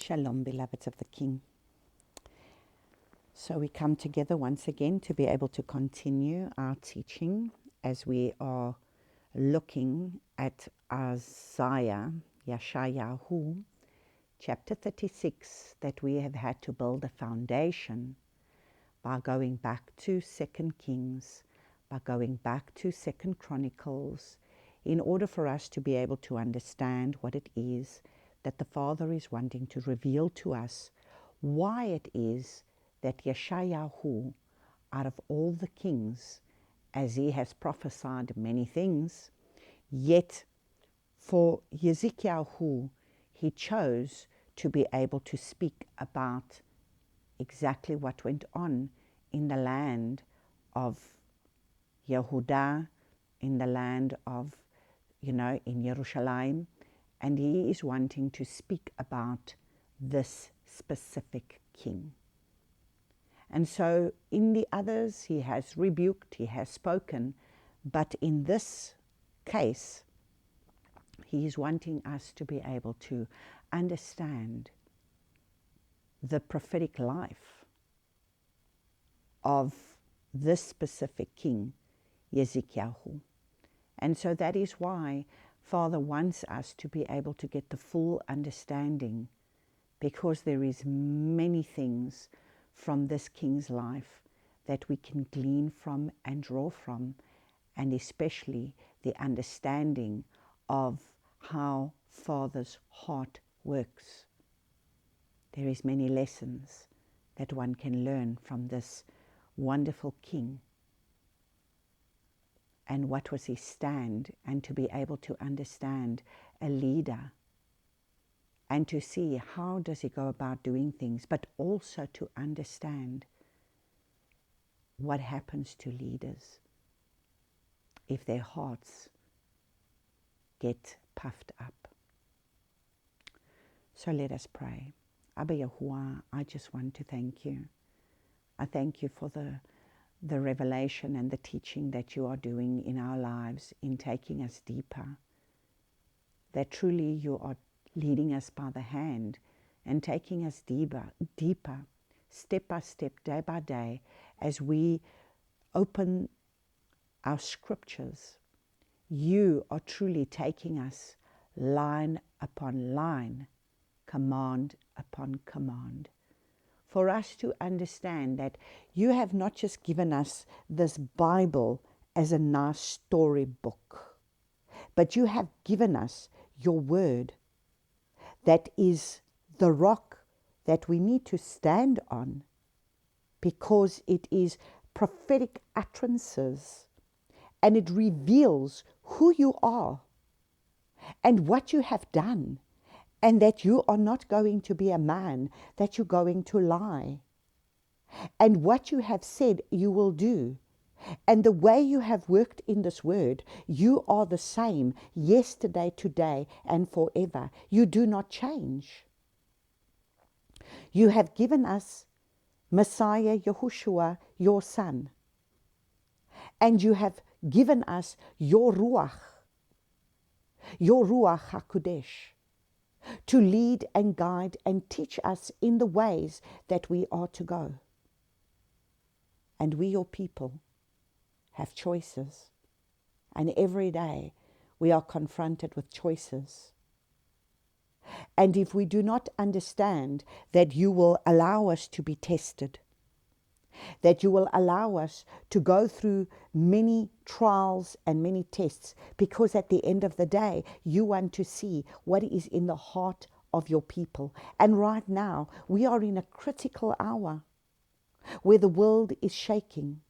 Shalom, beloveds of the King. So we come together once again to be able to continue our teaching as we are looking at Isaiah, Yeshayahu, chapter 36, that we have had to build a foundation by going back to 2 Kings, by going back to 2 Chronicles, in order for us to be able to understand what it is that the Father is wanting to reveal to us, why it is that Yeshayahu, out of all the kings, as he has prophesied many things, yet for Hezekiah, he chose to be able to speak about exactly what went on in the land of Yehudah, in the land of, in Jerusalem, and he is wanting to speak about this specific king. And so in the others, he has rebuked, he has spoken, but in this case, he is wanting us to be able to understand the prophetic life of this specific king, Hezekiah. And so that is why Father wants us to be able to get the full understanding, because there is many things from this king's life that we can glean from and draw from, and especially the understanding of how Father's heart works. There is many lessons that one can learn from this wonderful king, and what was his stand, and to be able to understand a leader and to see how does he go about doing things, but also to understand what happens to leaders if their hearts get puffed up. So let us pray. Abba Yahuwah, I just want to thank you. I thank you for the revelation and the teaching that you are doing in our lives, in taking us deeper, that truly you are leading us by the hand and taking us deeper, step by step, day by day, as we open our scriptures. You are truly taking us line upon line, command upon command, for us to understand that you have not just given us this Bible as a nice storybook, but you have given us your word, that is the rock that we need to stand on, because it is prophetic utterances, and it reveals who you are and what you have done, and that you are not going to be a man, that you're going to lie, and what you have said you will do. And the way you have worked in this word, you are the same yesterday, today, and forever. You do not change. You have given us Messiah Yahushua, your son. And you have given us your Ruach HaKodesh, to lead and guide and teach us in the ways that we are to go. And we, your people, have choices, and every day we are confronted with choices. And if we do not understand that you will allow us to be tested, that you will allow us to go through many trials and many tests, because at the end of the day you want to see what is in the heart of your people. And right now we are in a critical hour where the world is shaking.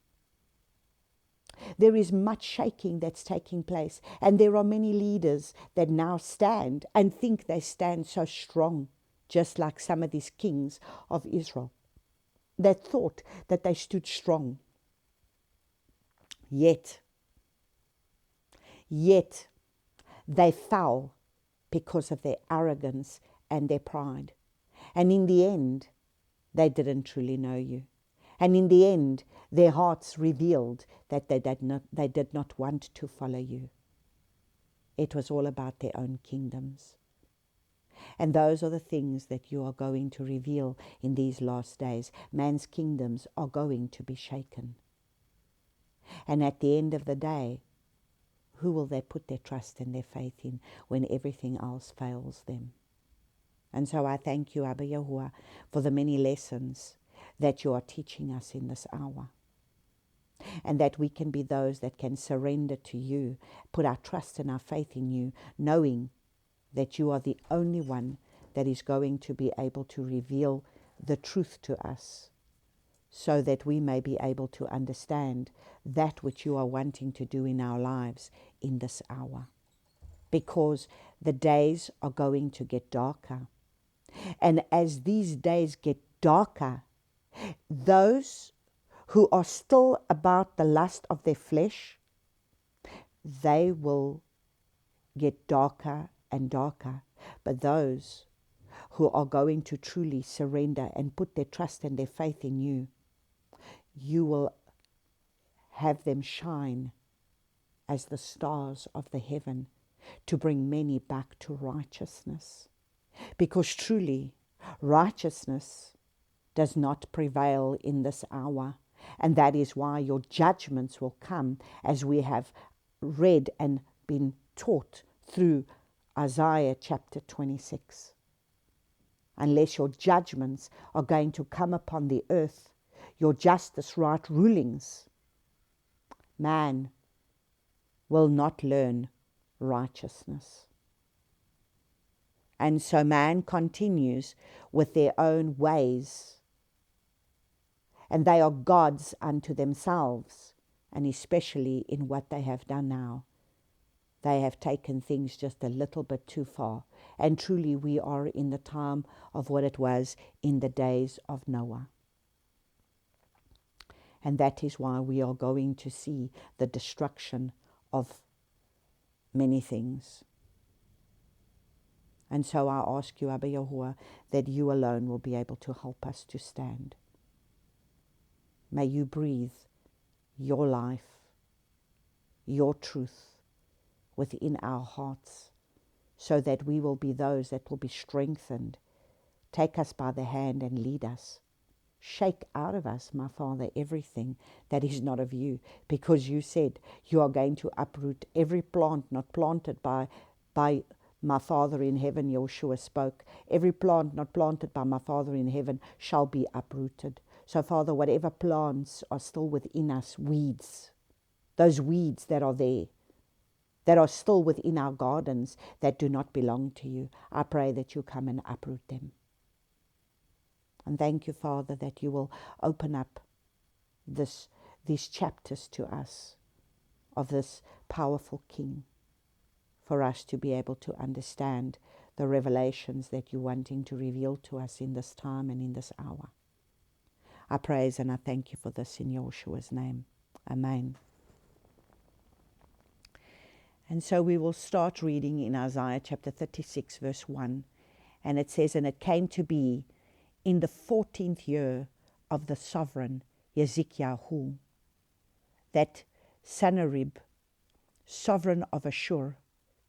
There is much shaking that's taking place, and there are many leaders that now stand and think they stand so strong, just like some of these kings of Israel that thought that they stood strong. Yet they fell because of their arrogance and their pride. And in the end, they didn't truly know you. And in the end, their hearts revealed that they did not want to follow you. It was all about their own kingdoms. And those are the things that you are going to reveal in these last days. Man's kingdoms are going to be shaken. And at the end of the day, who will they put their trust and their faith in when everything else fails them? And so I thank you, Abba Yahuwah, for the many lessons that you are teaching us in this hour. And that we can be those that can surrender to you, put our trust and our faith in you, knowing that you are the only one that is going to be able to reveal the truth to us, so that we may be able to understand that which you are wanting to do in our lives in this hour. Because the days are going to get darker. And as these days get darker, those who are still about the lust of their flesh, they will get darker and darker. But those who are going to truly surrender and put their trust and their faith in you, you will have them shine as the stars of the heaven to bring many back to righteousness. Because truly, righteousness does not prevail in this hour. And that is why your judgments will come, as we have read and been taught through Isaiah chapter 26. Unless your judgments are going to come upon the earth, your justice, right rulings, man will not learn righteousness. And so man continues with their own ways. And they are gods unto themselves, and especially in what they have done now. They have taken things just a little bit too far. And truly we are in the time of what it was in the days of Noah. And that is why we are going to see the destruction of many things. And so I ask you, Abba Yahuwah, that you alone will be able to help us to stand. May you breathe your life, your truth within our hearts, so that we will be those that will be strengthened. Take us by the hand and lead us. Shake out of us, my Father, everything that is not of you, because you said you are going to uproot every plant not planted by my Father in heaven. Yeshua spoke, every plant not planted by my Father in heaven shall be uprooted. So, Father, whatever plants are still within us, weeds, those weeds that are there, that are still within our gardens, that do not belong to you, I pray that you come and uproot them. And thank you, Father, that you will open up these chapters to us of this powerful King, for us to be able to understand the revelations that you're wanting to reveal to us in this time and in this hour. I praise and I thank you for this in Yeshua's name. Amen. And so we will start reading in Isaiah chapter 36, verse 1. And it says, "And it came to be in the 14th year of the sovereign Hezekiah, that Sennacherib, sovereign of Ashur,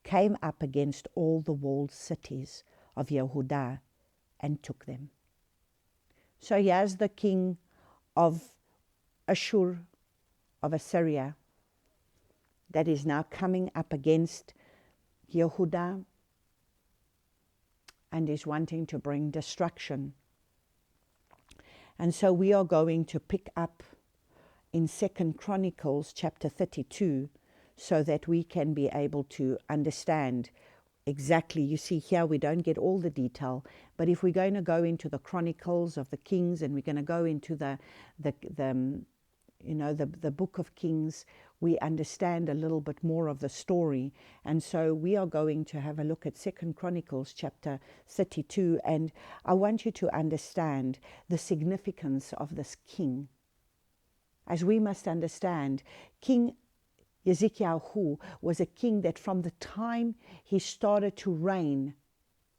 came up against all the walled cities of Yehudah and took them." So here's the king of Ashur, of Assyria, that is now coming up against Yehudah and is wanting to bring destruction. And so we are going to pick up in 2 Chronicles chapter 32, so that we can be able to understand exactly. You see here we don't get all the detail, but if we're going to go into the Chronicles of the Kings, and we're going to go into the book of Kings, we understand a little bit more of the story. And so we are going to have a look at 2 Chronicles chapter 32, and I want you to understand the significance of this king. As we must understand, King Hezekiah was a king that from the time he started to reign,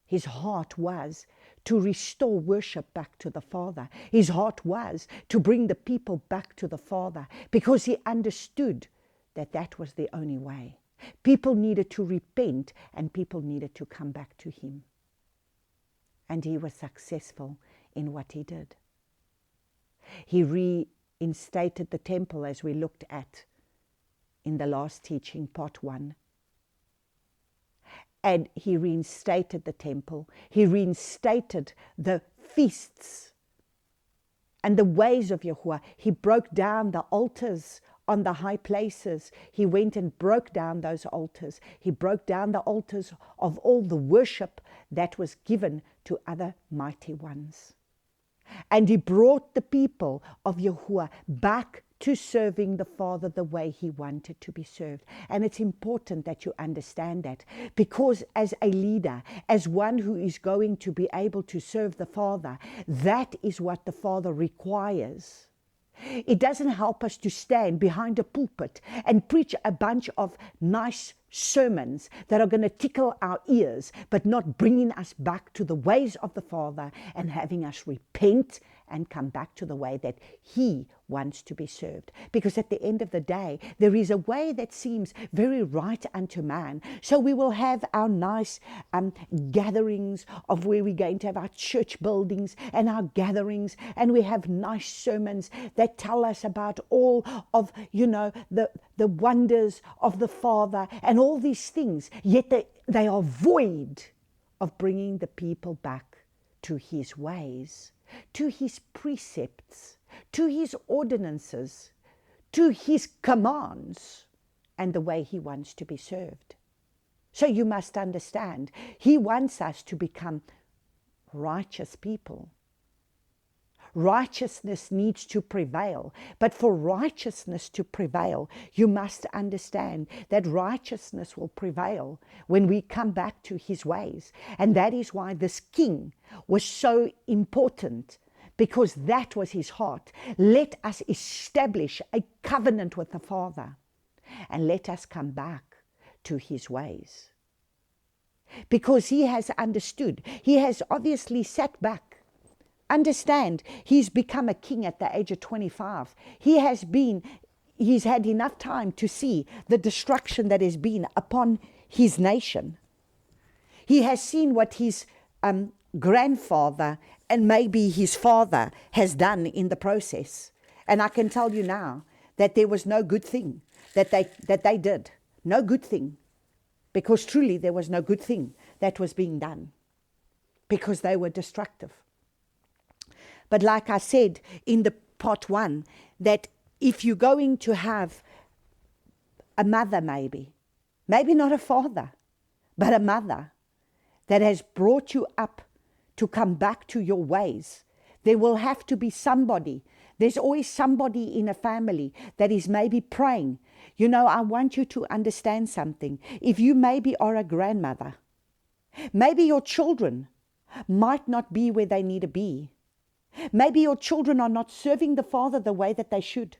his heart was to restore worship back to the Father. His heart was to bring the people back to the Father, because he understood that that was the only way. People needed to repent and people needed to come back to him. and he was successful in what he did. He reinstated the temple, as we looked at in the last teaching, part 1. And he reinstated the temple. He reinstated the feasts and the ways of Yahuwah. He broke down the altars on the high places. He went and broke down those altars. He broke down the altars of all the worship that was given to other mighty ones. And he brought the people of Yahuwah back to serving the Father the way he wanted to be served. And it's important that you understand that, because as a leader, as one who is going to be able to serve the Father, that is what the Father requires. It doesn't help us to stand behind a pulpit and preach a bunch of nice sermons that are going to tickle our ears, but not bringing us back to the ways of the Father and having us repent and come back to the way that he wants to be served. Because at the end of the day, there is a way that seems very right unto man. So we will have our nice gatherings of where we're going to have our church buildings and our gatherings, and we have nice sermons that tell us about all of, the wonders of the Father and all these things, yet they are void of bringing the people back to his ways, to his precepts, to his ordinances, to his commands, and the way he wants to be served. So you must understand, he wants us to become righteous people. Righteousness needs to prevail, but for righteousness to prevail, you must understand that righteousness will prevail when we come back to his ways. And that is why this king was so important, because that was his heart. Let us establish a covenant with the Father, and let us come back to his ways. Because he has understood, he has obviously sat back. Understand, he's become a king at the age of 25. He's had enough time to see the destruction that has been upon his nation. He has seen what his grandfather and maybe his father has done in the process. And I can tell you now that there was no good thing that they did. No good thing. Because truly there was no good thing that was being done. Because they were destructive. But like I said in the part 1, that if you're going to have a mother maybe not a father, but a mother that has brought you up to come back to your ways, there will have to be somebody. There's always somebody in a family that is maybe praying. I want you to understand something. If you maybe are a grandmother, maybe your children might not be where they need to be. Maybe your children are not serving the Father the way that they should.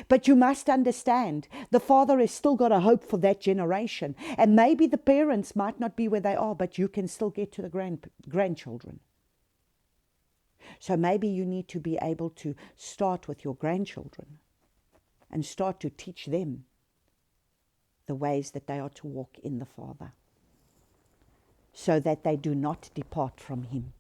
But you must understand, the Father has still got a hope for that generation. And maybe the parents might not be where they are, but you can still get to the grandchildren. So maybe you need to be able to start with your grandchildren and start to teach them the ways that they are to walk in the Father, so that they do not depart from him.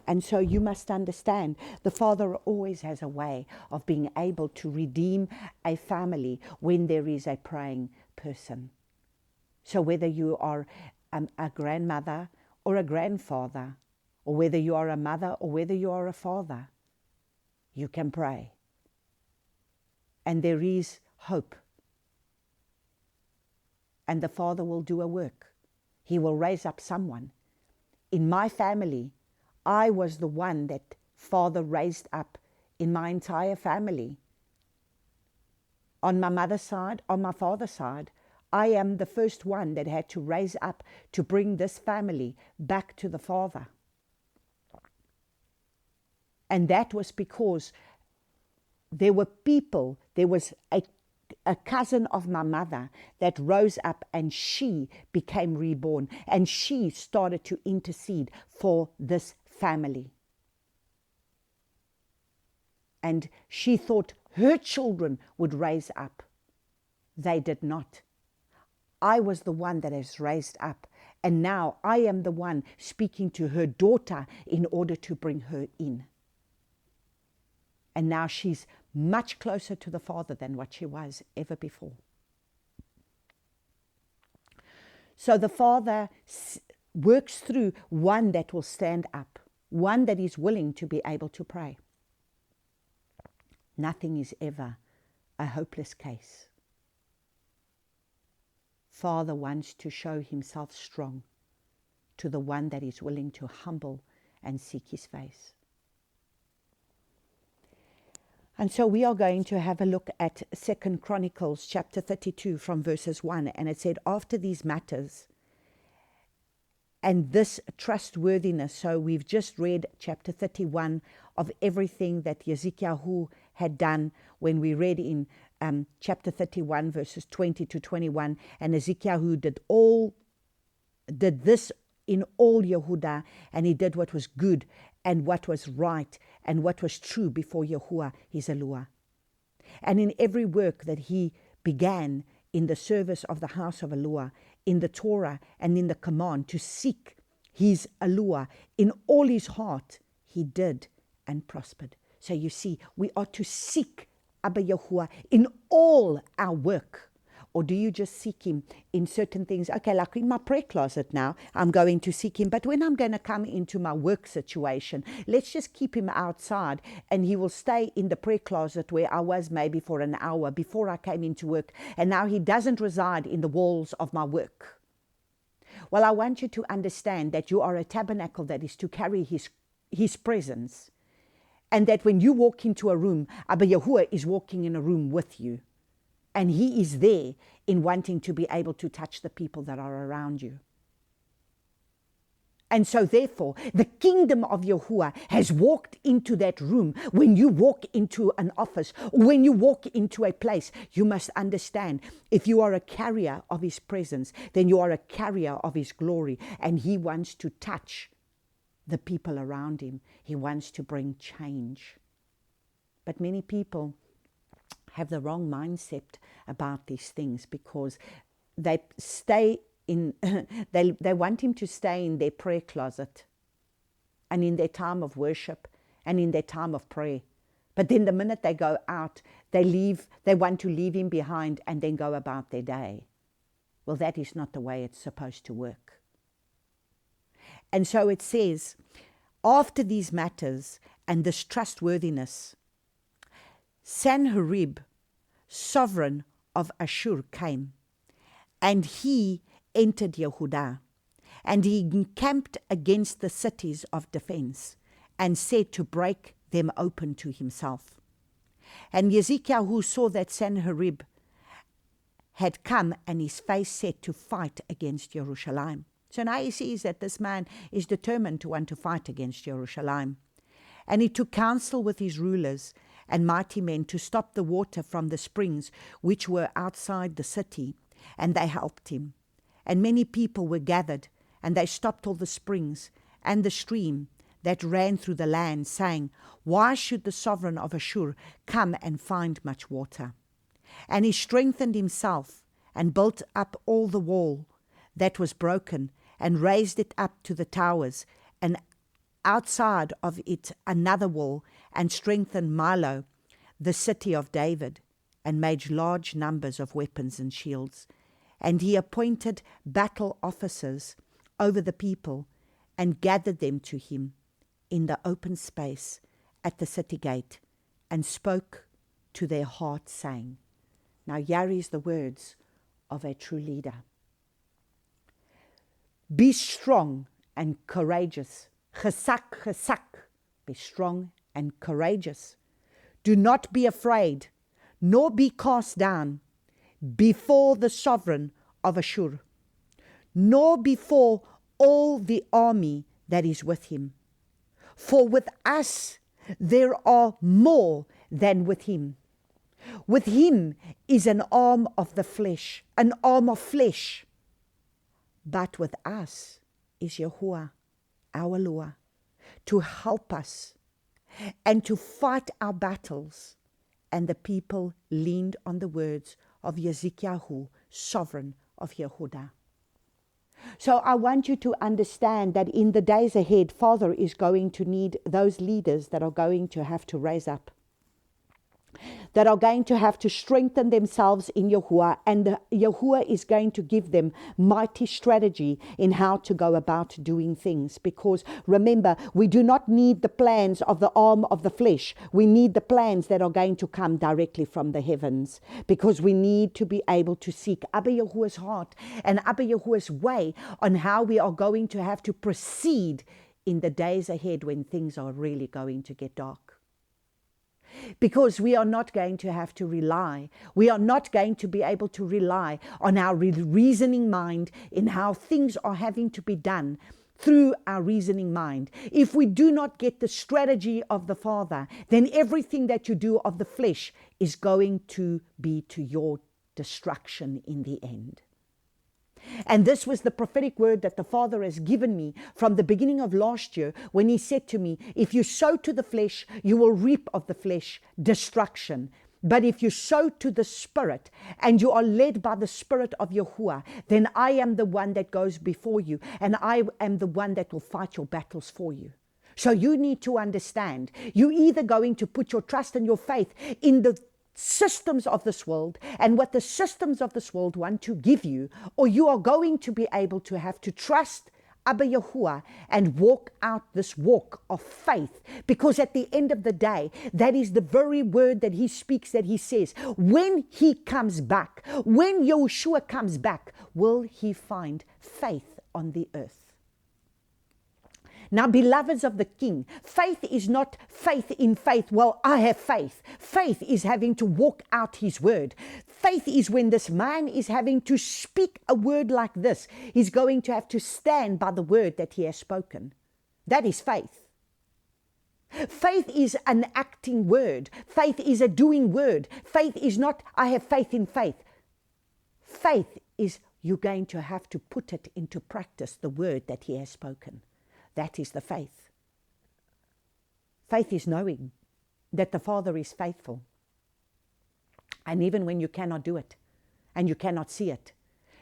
And so you must understand, the Father always has a way of being able to redeem a family when there is a praying person. So whether you are a grandmother or a grandfather, or whether you are a mother or whether you are a father, you can pray. And there is hope. And the Father will do a work. He will raise up someone. In my family, I was the one that Father raised up in my entire family. On my mother's side, on my father's side, I am the first one that had to raise up to bring this family back to the Father. And that was because there were people, there was a cousin of my mother that rose up, and she became reborn, and she started to intercede for this family. And she thought her children would raise up. They did not. I was the one that has raised up And now I am the one speaking to her daughter in order to bring her in. And now she's much closer to the Father than what she was ever before. So the Father works through one that will stand up, one that is willing to be able to pray. Nothing is ever a hopeless case. Father wants to show himself strong to the one that is willing to humble and seek his face. And so we are going to have a look at 2 Chronicles chapter 32 from verses 1. And it said, after these matters and this trustworthiness, so we've just read chapter 31 of everything that Hezekiah had done when we read in chapter 31 verses 20 to 21. And Hezekiah did this in all Yehudah, and he did what was good and what was right and what was true before Yahuwah his Elohah. And in every work that he began in the service of the house of Elohah, in the Torah and in the command to seek his Elohah in all his heart, he did and prospered. So you see, we are to seek Abba Yahuwah in all our work. Or do you just seek him in certain things? Okay, like in my prayer closet now, I'm going to seek him. But when I'm going to come into my work situation, let's just keep him outside and he will stay in the prayer closet where I was maybe for an hour before I came into work. And now he doesn't reside in the walls of my work. Well, I want you to understand that you are a tabernacle that is to carry his presence. And that when you walk into a room, Abba Yahuwah is walking in a room with you. And he is there in wanting to be able to touch the people that are around you. And so therefore, the kingdom of Yahuwah has walked into that room. When you walk into an office, when you walk into a place, you must understand, if you are a carrier of his presence, then you are a carrier of his glory. And he wants to touch the people around him. He wants to bring change. But many people have the wrong mindset about these things because they stay in, they want him to stay in their prayer closet and in their time of worship and in their time of prayer. But then the minute they go out, they want to leave him behind and then go about their day. Well, that is not the way it's supposed to work. And so it says, after these matters and this trustworthiness, Sanherib, sovereign of Ashur, came, and he entered Yehudah, and he encamped against the cities of defense, and said to break them open to himself. And Hezekiah saw that Sanherib had come, and his face set to fight against Jerusalem. So now he sees that this man is determined to want to fight against Jerusalem. And he took counsel with his rulers and mighty men to stop the water from the springs which were outside the city, and they helped him. And many people were gathered, and they stopped all the springs and the stream that ran through the land, saying, why should the sovereign of Ashur come and find much water? And he strengthened himself and built up all the wall that was broken, and raised it up to the towers, and outside of it another wall, and strengthened Milo, the city of David, and made large numbers of weapons and shields. And he appointed battle officers over the people, and gathered them to him in the open space at the city gate, and spoke to their hearts, saying, now here is the words of a true leader. Be strong and courageous. Chesak, chesak. Be strong and courageous. Do not be afraid, nor be cast down before the sovereign of Ashur, nor before all the army that is with him. For with us there are more than with him. With him is an arm of the flesh, an arm of flesh. But with us is Yahuwah, our Lord, to help us and to fight our battles. And the people leaned on the words of Hezekiah, sovereign of Yehudah. So I want you to understand that in the days ahead, Father is going to need those leaders that are going to have to raise up, that are going to have to strengthen themselves in Yahuwah, and Yahuwah is going to give them mighty strategy in how to go about doing things. Because remember, we do not need the plans of the arm of the flesh. We need the plans that are going to come directly from the heavens, because we need to be able to seek Abba Yahuwah's heart and Abba Yahuwah's way on how we are going to have to proceed in the days ahead when things are really going to get dark. Because we are not going to have to rely. We are not going to be able to rely on our reasoning mind in how things are having to be done through our reasoning mind. If we do not get the strategy of the Father, then everything that you do of the flesh is going to be to your destruction in the end. And this was the prophetic word that the Father has given me from the beginning of last year, when He said to me, if you sow to the flesh, you will reap of the flesh destruction. But if you sow to the Spirit and you are led by the Spirit of Yahuwah, then I am the one that goes before you, and I am the one that will fight your battles for you. So you need to understand, you're either going to put your trust and your faith in the systems of this world and what the systems of this world want to give you, or you are going to be able to have to trust Abba Yahuwah and walk out this walk of faith. Because at the end of the day, that is the very word that He speaks, that He says, when He comes back, when Yeshua comes back, will He find faith on the earth? Now, beloveds of the King, faith is not faith in faith. Well, I have faith. Faith is having to walk out His word. Faith is when this man is having to speak a word like this. He's going to have to stand by the word that he has spoken. That is faith. Faith is an acting word. Faith is a doing word. Faith is not, I have faith in faith. Faith is you're going to have to put it into practice, the word that He has spoken. That is the faith. Faith is knowing that the Father is faithful. And even when you cannot do it and you cannot see it,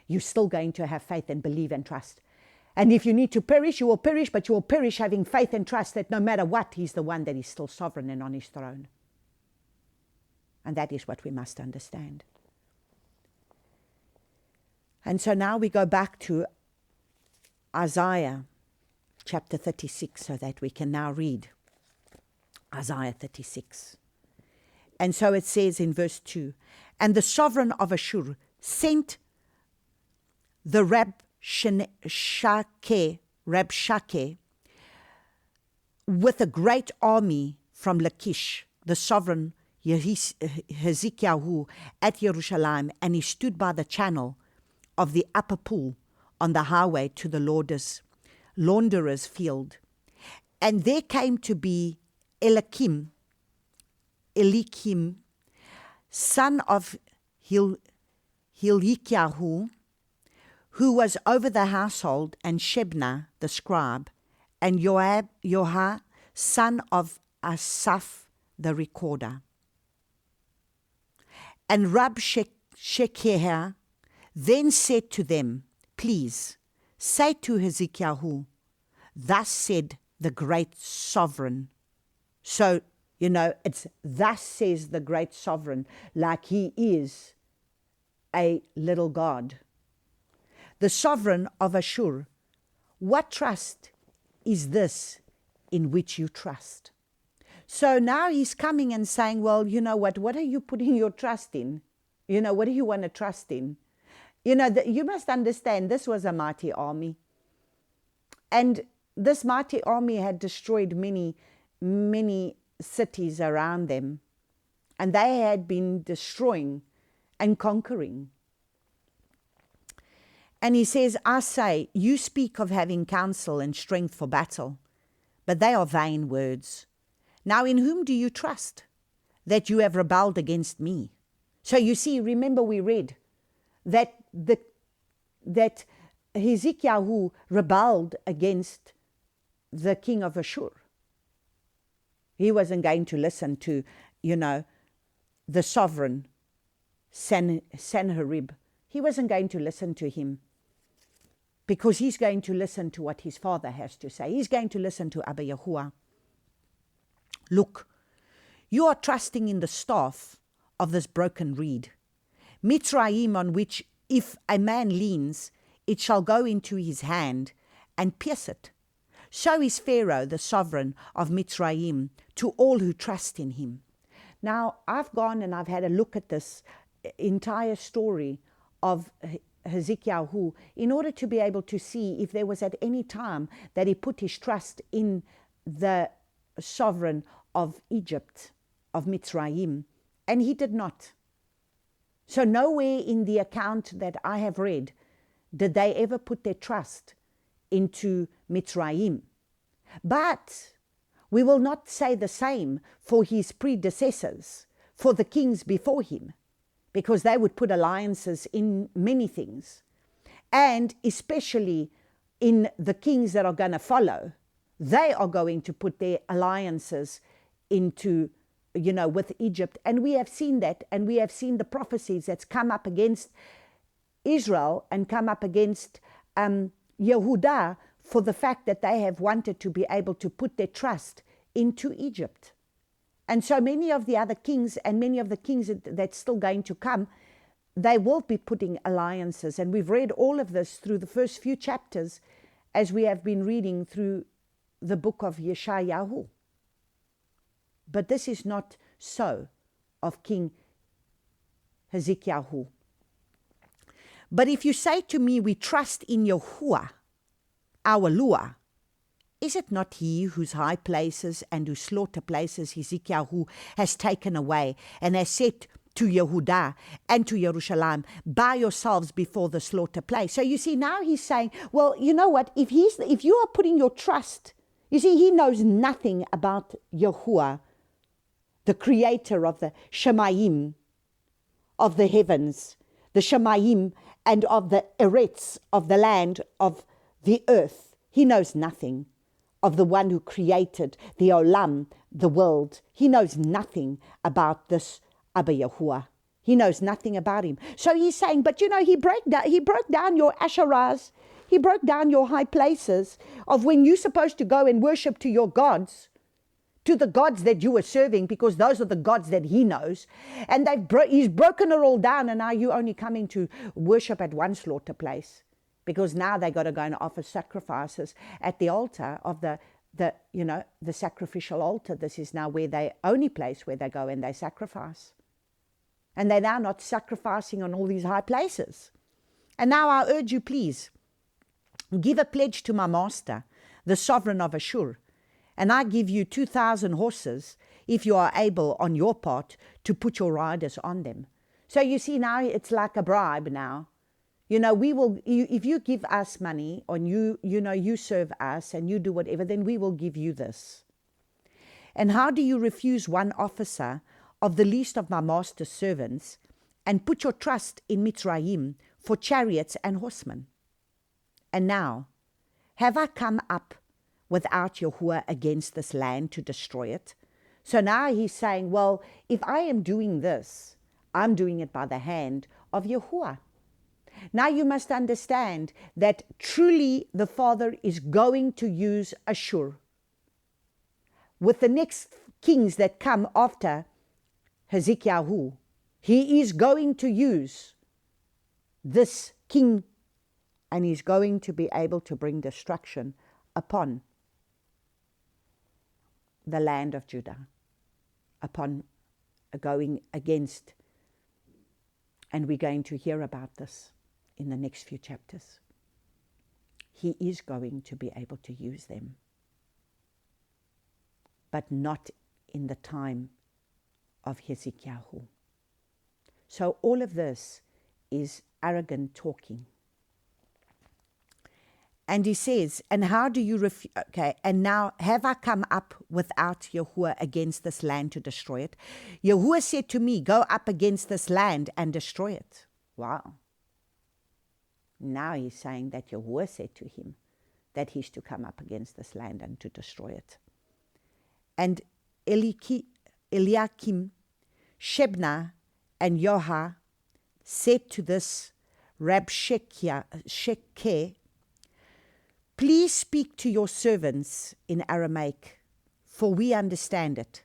you're still going to have faith and believe and trust. And if you need to perish, you will perish, but you will perish having faith and trust that no matter what, He's the one that is still sovereign and on His throne. And that is what we must understand. And so now we go back to Isaiah chapter 36, so that we can now read Isaiah 36. And so it says in verse 2, and the sovereign of Ashur sent the Rabshakeh with a great army from Lachish, the sovereign Hezekiah at Jerusalem, and he stood by the channel of the upper pool on the highway to the launderer's field. And there came to be Elikim, son of Hilkiah, who was over the household, and Shebna the scribe, and Yoha, son of Asaph the recorder. And Rabshakeh then said to them, please, say to Hezekiah, thus said the great sovereign. So, it's thus says the great sovereign, like He is a little God. The sovereign of Ashur, what trust is this in which you trust? So now he's coming and saying, well, you know what are you putting your trust in? What do you want to trust in? You must understand, this was a mighty army. And this mighty army had destroyed many, many cities around them. And they had been destroying and conquering. And he says, I say, you speak of having counsel and strength for battle, but they are vain words. Now in whom do you trust, that you have rebelled against me? So you see, remember we read that Hezekiah rebelled against the king of Ashur. He wasn't going to listen to, the sovereign Sennacherib. He wasn't going to listen to him. because he's going to listen to what his father has to say. He's going to listen to Abba Yahuwah. Look, you are trusting in the staff of this broken reed, Mitzrayim, on which if a man leans, it shall go into his hand and pierce it. So is Pharaoh, the sovereign of Mitzrayim, to all who trust in him. Now, I've gone and I've had a look at this entire story of Hezekiah in order to be able to see if there was at any time that he put his trust in the sovereign of Egypt, of Mitzrayim, and he did not. So nowhere in the account that I have read did they ever put their trust into Mitzrayim. But we will not say the same for his predecessors, for the kings before him, because they would put alliances in many things. And especially in the kings that are going to follow, they are going to put their alliances into, with Egypt. And we have seen that, and we have seen the prophecies that's come up against Israel and come up against Yehudah for the fact that they have wanted to be able to put their trust into Egypt. And so many of the other kings and many of the kings that's still going to come, they will be putting alliances. And we've read all of this through the first few chapters as we have been reading through the book of Yeshayahu. But this is not so of King Hezekiah. But if you say to me, we trust in Yahuwah, our Lua, is it not he whose high places and whose slaughter places Hezekiah has taken away and has said to Yehudah and to Jerusalem, buy yourselves before the slaughter place? So you see, now he's saying, well, you know what, if you are putting your trust, you see, he knows nothing about Yahuwah, the creator of the Shemayim, of the heavens, the Shemayim, and of the Eretz, of the land, of the earth. He knows nothing of the one who created the Olam, the world. He knows nothing about this Abba Yahuwah. He knows nothing about him. So he's saying, but he broke down your Asherahs. He broke down your high places of when you're supposed to go and worship to your gods, to the gods that you were serving, because those are the gods that he knows. And he's broken it all down, and now you're only coming to worship at one slaughter place, because now they got to go and offer sacrifices at the altar of the sacrificial altar. This is now where they only place where they go and they sacrifice. And they're now not sacrificing on all these high places. And now I urge you, please, give a pledge to my master, the sovereign of Ashur, and I give you 2,000 horses if you are able on your part to put your riders on them. So you see, now it's like a bribe now. We will, if you give us money, or you serve us and you do whatever, then we will give you this. And how do you refuse one officer of the least of my master's servants and put your trust in Mitzrayim for chariots and horsemen? And now, have I come up without Yahuwah against this land to destroy it? So now he's saying, well, if I am doing this, I'm doing it by the hand of Yahuwah. Now you must understand that truly the Father is going to use Ashur. With the next kings that come after Hezekiah, he is going to use this king, and he's going to be able to bring destruction upon the land of Judah, upon going against. And we're going to hear about this in the next few chapters. He is going to be able to use them, but not in the time of Hezekiah. So all of this is arrogant talking. And he says, and how do you and now have I come up without Yahuwah against this land to destroy it? Yahuwah said to me, go up against this land and destroy it. Wow. Now he's saying that Yahuwah said to him that he's to come up against this land and to destroy it. And Eliakim, Shebna, and Yoha said to this Rabshakeh, Please speak to your servants in Aramaic, for we understand it,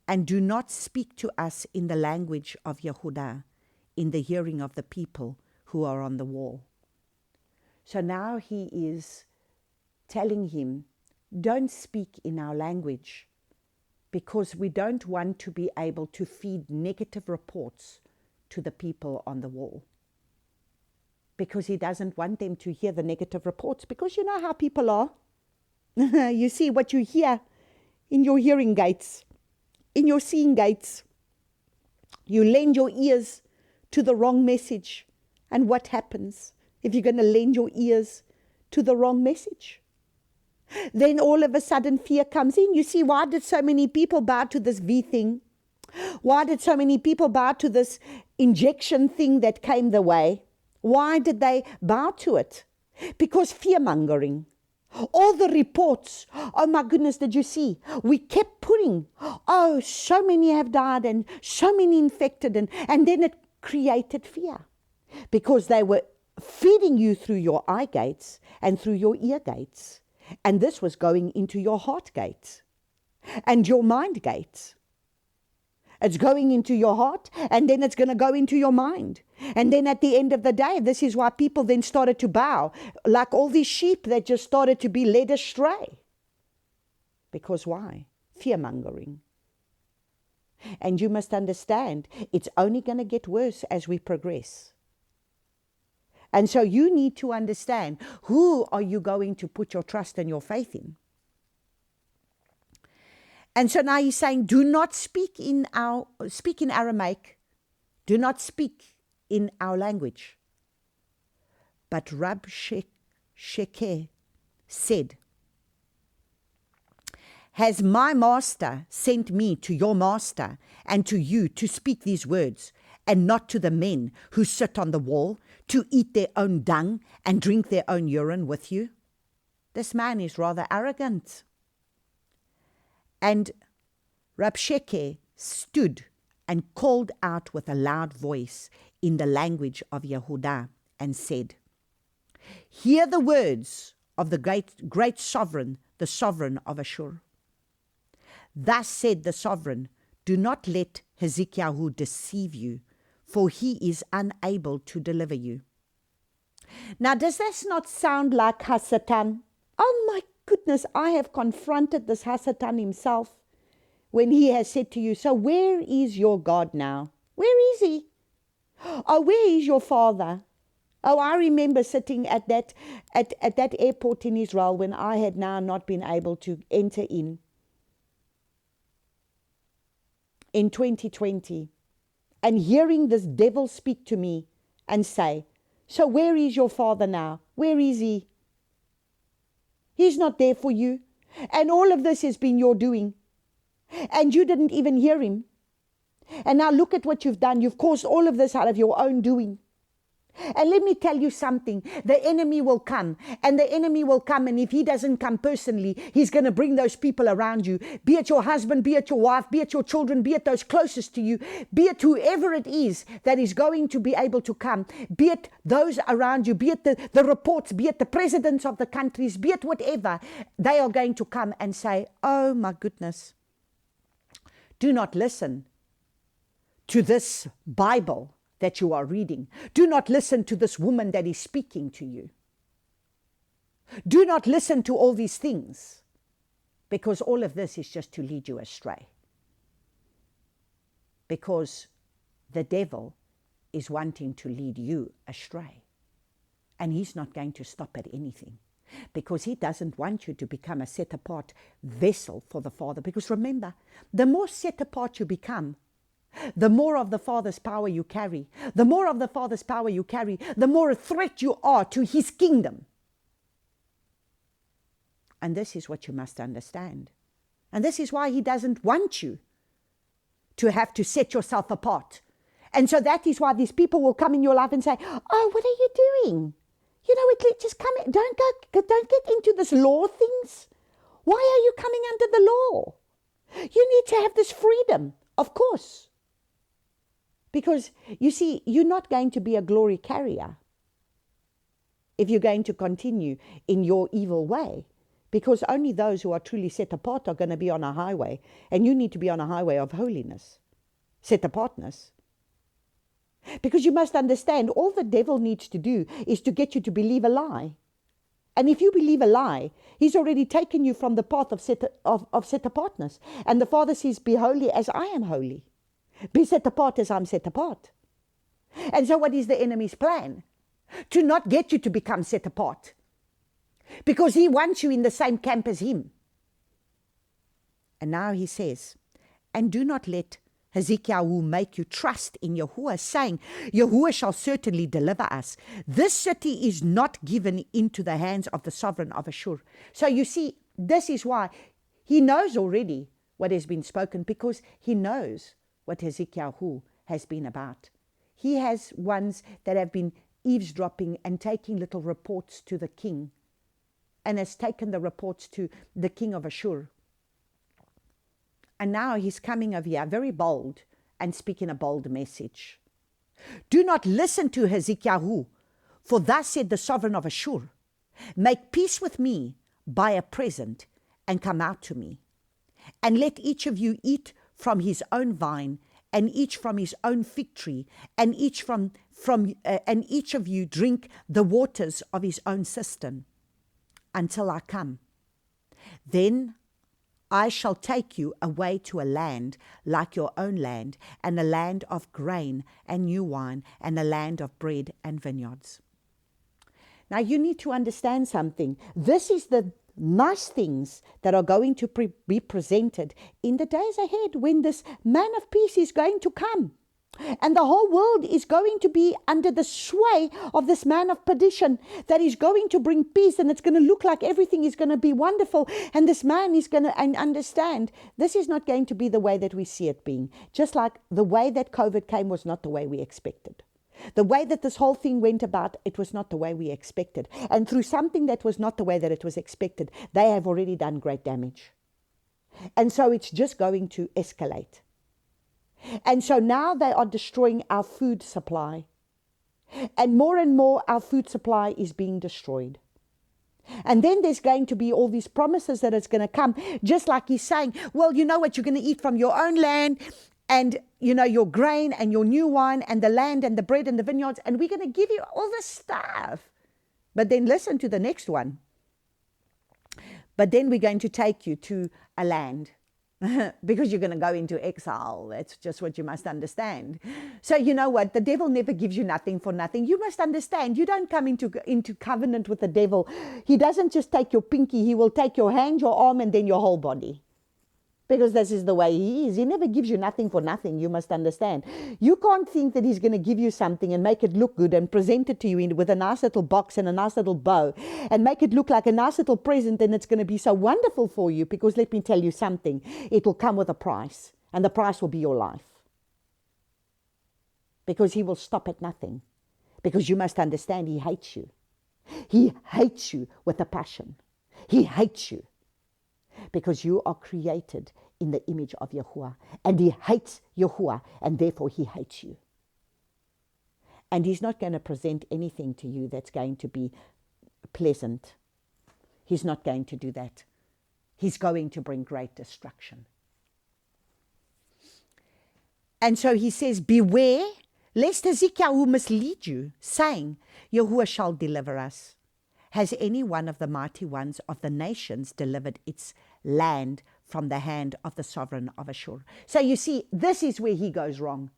and do not speak to us in the language of Yehudah, in the hearing of the people who are on the wall. So now he is telling him, don't speak in our language, because we don't want to be able to feed negative reports to the people on the wall. Because he doesn't want them to hear the negative reports, because you know how people are. You see what you hear in your hearing gates, in your seeing gates. You lend your ears to the wrong message. And what happens if you're going to lend your ears to the wrong message? Then all of a sudden fear comes in. You see, why did so many people bow to this V thing? Why did so many people bow to this injection thing that came the way? Why did they bow to it? Because fear-mongering. All the reports, oh my goodness, did you see? We kept putting, oh, so many have died and so many infected, and then it created fear. Because they were feeding you through your eye gates and through your ear gates. And this was going into your heart gates and your mind gates. It's going into your heart, and then it's going to go into your mind. And then at the end of the day, this is why people then started to bow, like all these sheep that just started to be led astray. Because why? Fear-mongering. And you must understand, it's only going to get worse as we progress. And so you need to understand, who are you going to put your trust and your faith in? And so now he's saying, do not speak in Aramaic. Do not speak in our language. But Rabshakeh said, has my master sent me to your master and to you to speak these words, and not to the men who sit on the wall, to eat their own dung and drink their own urine with you? This man is rather arrogant. And Rabshakeh stood and called out with a loud voice in the language of Yehudah and said, hear the words of the great sovereign, the sovereign of Ashur. Thus said the sovereign, do not let Hezekiah deceive you, for he is unable to deliver you. Now, does this not sound like Hasatan? Oh my goodness, I have confronted this Hasatan himself when he has said to you, so where is your God now? Where is he? Oh, where is your father? Oh, I remember sitting at that airport in Israel when I had now not been able to enter in 2020, and hearing this devil speak to me and say, so where is your father now? Where is he? He's not there for you. And all of this has been your doing. And you didn't even hear him. And now look at what you've done. You've caused all of this out of your own doing. And let me tell you something. The enemy will come. And the enemy will come. And if he doesn't come personally, he's going to bring those people around you. Be it your husband, be it your wife, be it your children, be it those closest to you, be it whoever it is that is going to be able to come, be it those around you, be it the reports, be it the presidents of the countries, be it whatever, they are going to come and say, oh my goodness, do not listen to this Bible that you are reading. Do not listen to this woman that is speaking to you. Do not listen to all these things, because all of this is just to lead you astray. Because the devil is wanting to lead you astray. And he's not going to stop at anything, because he doesn't want you to become a set-apart vessel for the Father. Because remember, the more set-apart you become, the more of the Father's power you carry. The more of the Father's power you carry, the more a threat you are to his kingdom. And this is what you must understand. And this is why he doesn't want you to have to set yourself apart. And so that is why these people will come in your life and say, oh, what are you doing? You know, just come in. Don't get into this law things. Why are you coming under the law? You need to have this freedom, of course. Because, you see, you're not going to be a glory carrier if you're going to continue in your evil way. Because only those who are truly set apart are going to be on a highway. And you need to be on a highway of holiness, set apartness. Because you must understand, all the devil needs to do is to get you to believe a lie. And if you believe a lie, he's already taken you from the path of set apartness. And the Father says, be holy as I am holy. Be set apart as I'm set apart. And so what is the enemy's plan? To not get you to become set apart. Because he wants you in the same camp as him. And now he says, and do not let Hezekiah make you trust in Yahuwah, saying, Yahuwah shall certainly deliver us. This city is not given into the hands of the sovereign of Ashur. So you see, this is why he knows already what has been spoken, because he knows what Hezekiah has been about. He has ones that have been eavesdropping and taking little reports to the king, and has taken the reports to the king of Ashur. And now he's coming over here very bold and speaking a bold message. Do not listen to Hezekiah, for thus said the sovereign of Ashur, make peace with me, buy a present, and come out to me. And let each of you eat from his own vine, and each from his own fig tree, and each and each of you drink the waters of his own cistern, until I come. Then I shall take you away to a land like your own land, and a land of grain and new wine, and a land of bread and vineyards. Now you need to understand something. This is the nice things that are going to be presented in the days ahead, when this man of peace is going to come. And the whole world is going to be under the sway of this man of perdition that is going to bring peace, and it's going to look like everything is going to be wonderful. And this man is going to understand this is not going to be the way that we see it being. Just like the way that COVID came was not the way we expected. The way that this whole thing went about, it was not the way we expected. And through something that was not the way that it was expected, they have already done great damage. And so it's just going to escalate. And so now they are destroying our food supply. And more our food supply is being destroyed. And then there's going to be all these promises that it's going to come, just like he's saying, well, you know what, you're going to eat from your own land, and you know, your grain and your new wine and the land and the bread and the vineyards, and we're going to give you all this stuff. But then listen to the next one. But then we're going to take you to a land because you're going to go into exile. That's just what you must understand. So you know what? The devil never gives you nothing for nothing. You must understand, you don't come into covenant with the devil. He doesn't just take your pinky. He will take your hand, your arm, and then your whole body. Because this is the way he is. He never gives you nothing for nothing, you must understand. You can't think that he's going to give you something and make it look good and present it to you with a nice little box and a nice little bow and make it look like a nice little present, and it's going to be so wonderful for you, because let me tell you something, it will come with a price, and the price will be your life. Because he will stop at nothing. Because you must understand, he hates you. He hates you with a passion. He hates you. Because you are created in the image of Yahuwah. And he hates Yahuwah, and therefore he hates you. And he's not going to present anything to you that's going to be pleasant. He's not going to do that. He's going to bring great destruction. And so he says, beware, lest Hezekiah mislead you, saying, Yahuwah shall deliver us. Has any one of the mighty ones of the nations delivered its land from the hand of the sovereign of Ashur? So you see, this is where he goes wrong.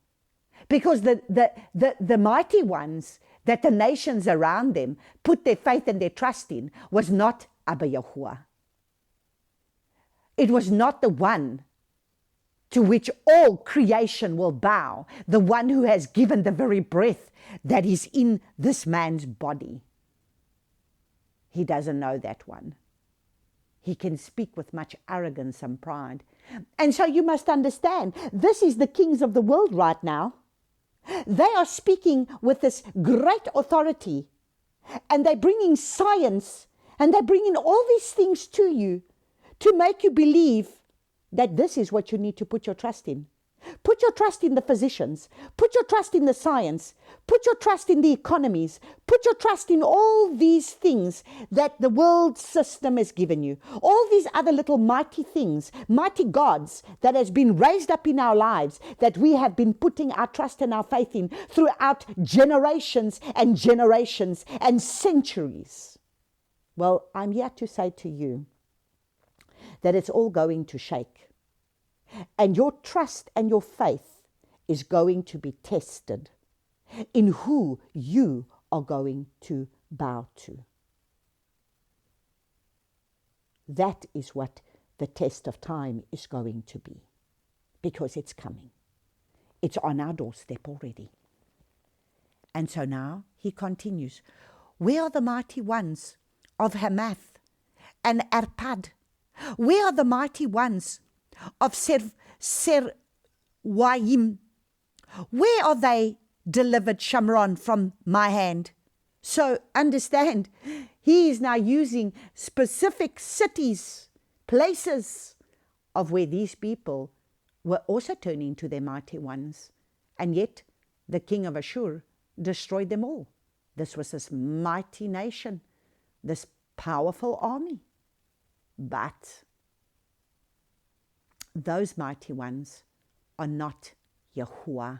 Because the mighty ones that the nations around them put their faith and their trust in was not Abba Yahuwah. It was not the one to which all creation will bow, the one who has given the very breath that is in this man's body. He doesn't know that one. He can speak with much arrogance and pride. And so you must understand, this is the kings of the world right now. They are speaking with this great authority, and they're bringing science, and they're bringing all these things to you to make you believe that this is what you need to put your trust in. Put your trust in the physicians. Put your trust in the science. Put your trust in the economies. Put your trust in all these things that the world system has given you. All these other little mighty things, mighty gods that has been raised up in our lives, that we have been putting our trust and our faith in throughout generations and generations and centuries. Well, I'm here to say to you that it's all going to shake. And your trust and your faith is going to be tested in who you are going to bow to. That is what the test of time is going to be, because it's coming. It's on our doorstep already. And so now he continues, where are the mighty ones of Hamath and Arpad? Where are the mighty ones of Serwaim? Where are they delivered Shamron from my hand? So understand, he is now using specific cities, places of where these people were also turning to their mighty ones. And yet the king of Ashur destroyed them all. This was this mighty nation, this powerful army. But those mighty ones are not Yahuwah.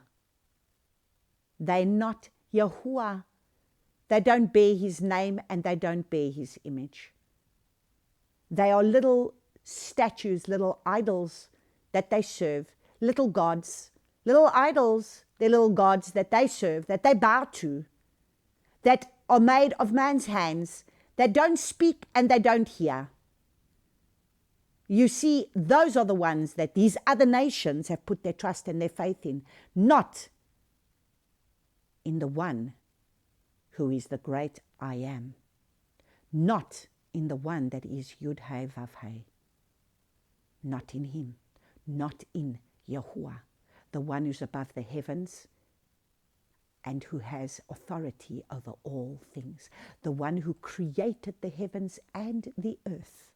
They're not Yahuwah. They don't bear his name and they don't bear his image. They are little statues, little idols that they serve, little gods, little idols, they're little gods that they serve, that they bow to, that are made of man's hands, that don't speak and they don't hear. You see, those are the ones that these other nations have put their trust and their faith in, not in the one who is the great I am, not in the one that is Yud Hei Vav Hei, not in him, not in Yahuwah, the one who's above the heavens and who has authority over all things, the one who created the heavens and the earth.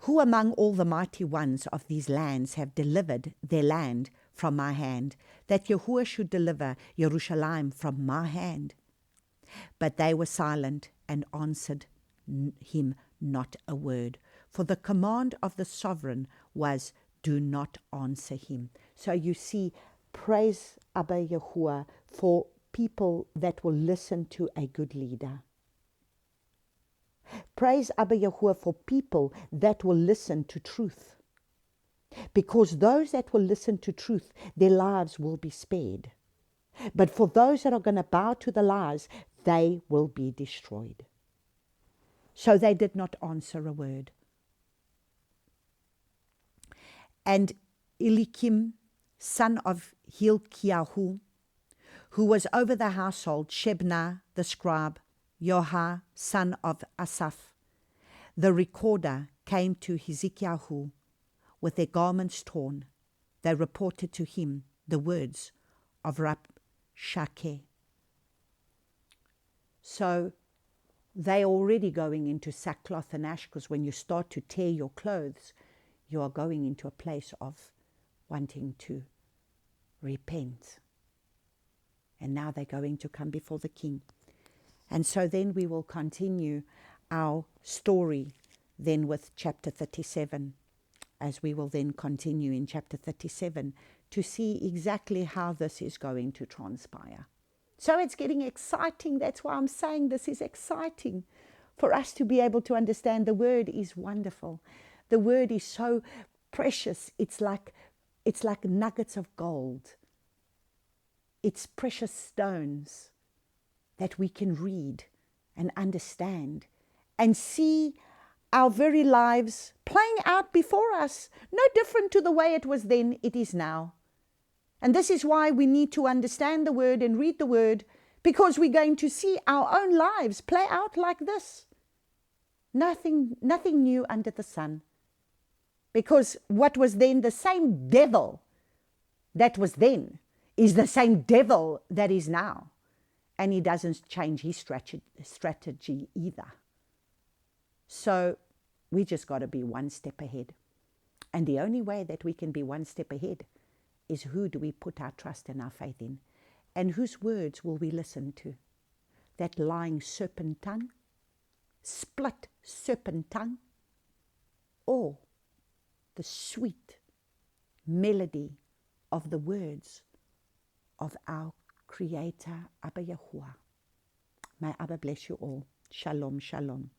Who among all the mighty ones of these lands have delivered their land from my hand, that Yahuwah should deliver Jerusalem from my hand? But they were silent and answered him not a word. For the command of the sovereign was, do not answer him. So you see, praise Abba Yahuwah for people that will listen to a good leader. Praise Abba Yahuwah for people that will listen to truth. Because those that will listen to truth, their lives will be spared. But for those that are going to bow to the lies, they will be destroyed. So they did not answer a word. And Elikim, son of Hilkiyahu, who was over the household, Shebna the scribe, Yoha, son of Asaph, the recorder, came to Hezekiah with their garments torn. They reported to him the words of Rabshakeh. So they're already going into sackcloth and ash, because when you start to tear your clothes, you are going into a place of wanting to repent. And now they're going to come before the king. And so then we will continue our story then with chapter 37, as we will then continue in chapter 37 to see exactly how this is going to transpire. So it's getting exciting. That's why I'm saying this is exciting for us to be able to understand. The word is wonderful. The word is so precious. It's like nuggets of gold. It's precious stones that we can read and understand and see our very lives playing out before us, no different to the way it was then, it is now. And this is why we need to understand the word and read the word, because we're going to see our own lives play out like this. Nothing new under the sun. Because what was then the same devil that was then is the same devil that is now. And he doesn't change his strategy either. So we just got to be one step ahead. And the only way that we can be one step ahead is who do we put our trust and our faith in? And whose words will we listen to? That lying serpent tongue, split serpent tongue, or the sweet melody of the words of our Creator, Abba Yahuwah. May Abba bless you all. Shalom, shalom.